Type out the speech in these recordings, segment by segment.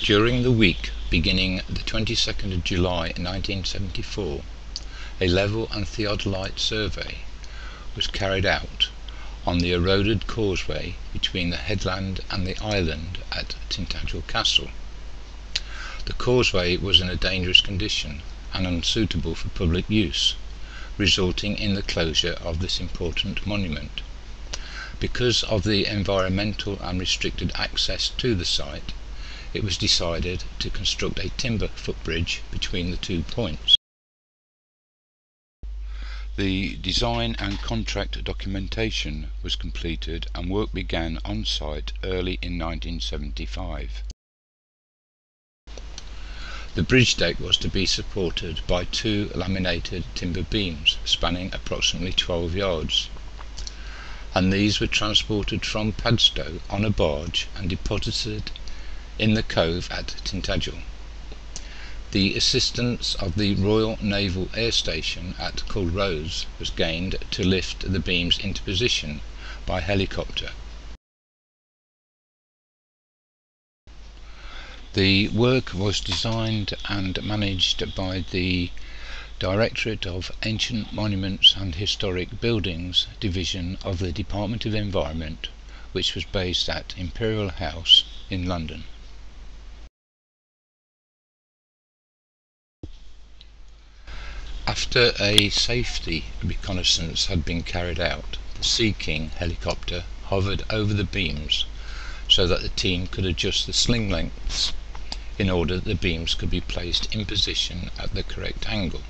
During the week beginning the 22nd of July 1974, a level and theodolite survey was carried out on the eroded causeway between the headland and the island at Tintagel Castle. The causeway was in a dangerous condition and unsuitable for public use, resulting in the closure of this important monument. Because of the environmental and restricted access to the site, it was decided to construct a timber footbridge between the 2 points. The design and contract documentation was completed and work began on site early in 1975. The bridge deck was to be supported by 2 laminated timber beams spanning approximately 12 yards, and these were transported from Padstow on a barge and deposited in the cove at Tintagel. The assistance of the Royal Naval Air Station at Culross was gained to lift the beams into position by helicopter. The work was designed and managed by the Directorate of Ancient Monuments and Historic Buildings Division of the Department of Environment, which was based at Imperial House in London. After a safety reconnaissance had been carried out, the Sea King helicopter hovered over the beams so that the team could adjust the sling lengths in order that the beams could be placed in position at the correct angle.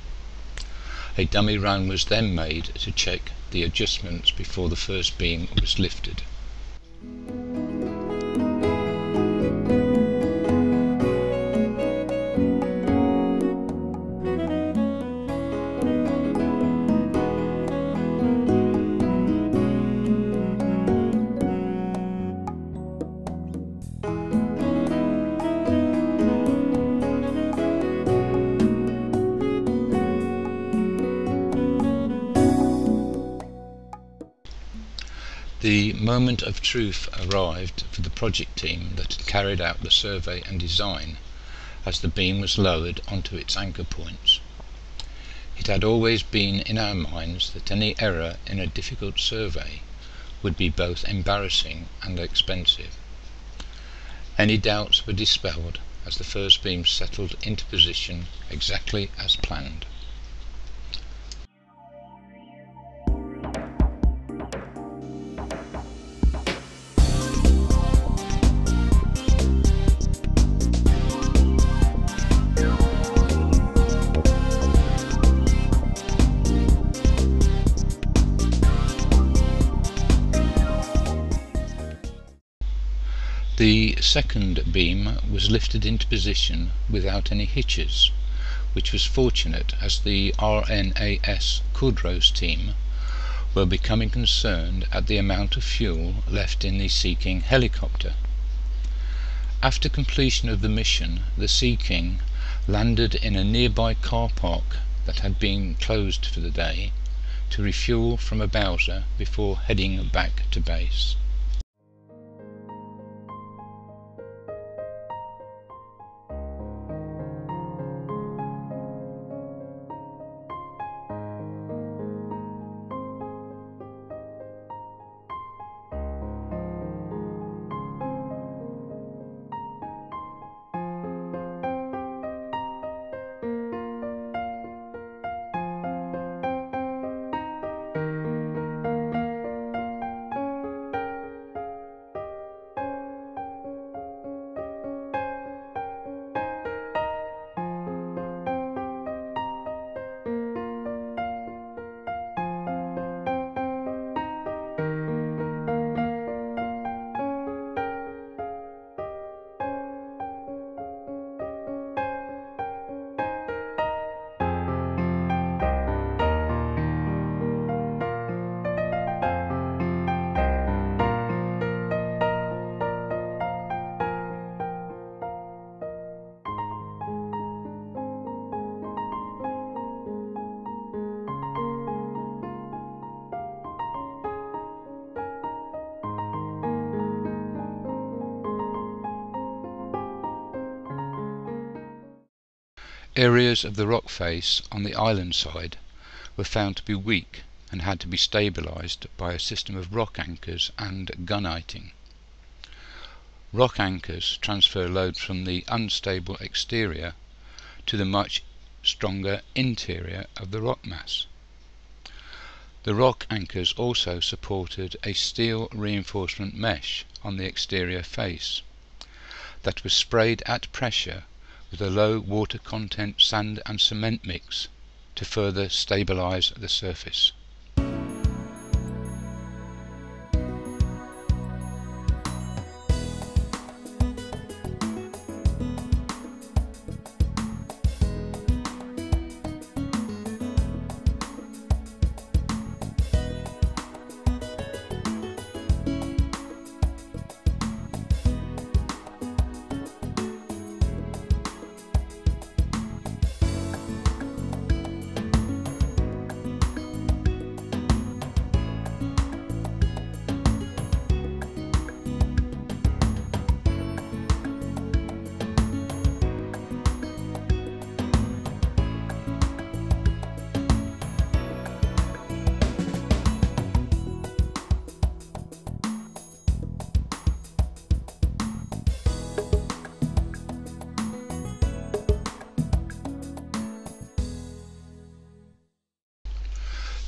A dummy run was then made to check the adjustments before the first beam was lifted. The moment of truth arrived for the project team that had carried out the survey and design, as the beam was lowered onto its anchor points. It had always been in our minds that any error in a difficult survey would be both embarrassing and expensive. Any doubts were dispelled as the first beam settled into position exactly as planned. The second beam was lifted into position without any hitches, which was fortunate as the RNAS Culross team were becoming concerned at the amount of fuel left in the Sea King helicopter. After completion of the mission, the Sea King landed in a nearby car park that had been closed for the day to refuel from a Bowser before heading back to base. Areas of the rock face on the island side were found to be weak and had to be stabilised by a system of rock anchors and gunniting. Rock anchors transfer loads from the unstable exterior to the much stronger interior of the rock mass. The rock anchors also supported a steel reinforcement mesh on the exterior face that was sprayed at pressure with a low water content sand and cement mix to further stabilise the surface.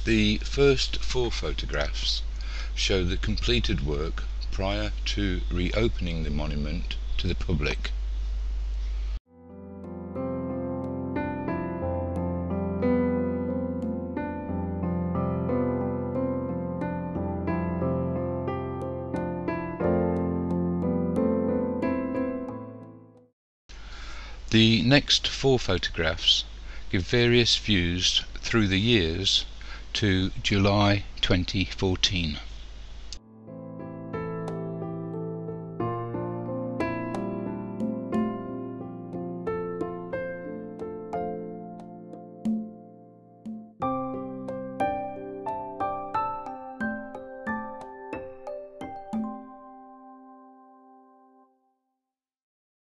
The first 4 photographs show the completed work prior to reopening the monument to the public. The next 4 photographs give various views through the years to July 2014.